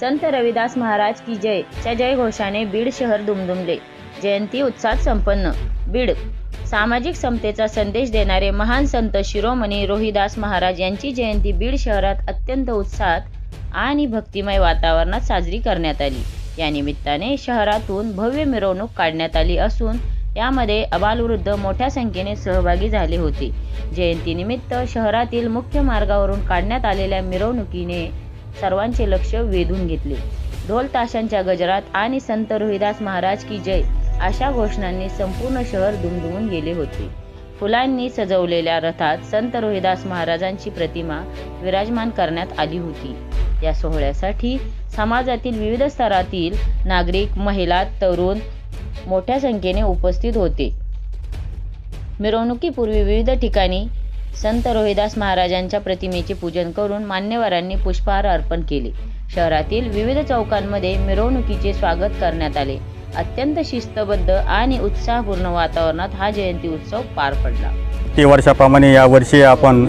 संत रविदास महाराज की जय च्या जयघोषाने बीड शहर दुमदुमले। जयंती उत्साहात संपन्न। बीड सामाजिक समतेचा संदेश देणारे महान संत शिरोमणी रोहिदास महाराज यांची जयंती बीड शहरात अत्यंत उत्साहात आणि भक्तिमय वातावरणात साजरी करण्यात आली। या निमित्ताने शहरातून भव्य मिरवणूक काढण्यात आली असून यामध्ये अबालवृद्ध मोठ्या संख्येने सहभागी झाले होते। जयंतीनिमित्त शहरातील मुख्य मार्गावरून काढण्यात आलेल्या मिरवणुकीने सर्वांचे लक्ष वेधून घेतले। ढोल ताशांच्या गजरात आणि संत रोहिदास महाराज की जय अशा घोषणांनी संपूर्ण शहर दुमदुमून गेले होते। फुलांनी सजवलेल्या रथात संत रोहिदास महाराजांची प्रतिमा विराजमान करण्यात आली होती। या सोहळ्यासाठी समाजातील विविध स्तरातील नागरिक, महिला, तरुण मोठ्या संख्येने उपस्थित होते। मिरवणुकीपूर्वी विविध ठिकाणी संत रोहिदास महाराजांच्या प्रतिमेचे पूजन करून मान्यवरांनी पुष्पहार अर्पण केले। शहरातील विविध चौकांमध्ये मिरवणुकीचे स्वागत करण्यात आले। अत्यंत शिस्तबद्ध आणि उत्साहपूर्ण वातावरणात हा जयंती उत्सव पार पडला। वर्षाप्रमाणे या वर्षी आपण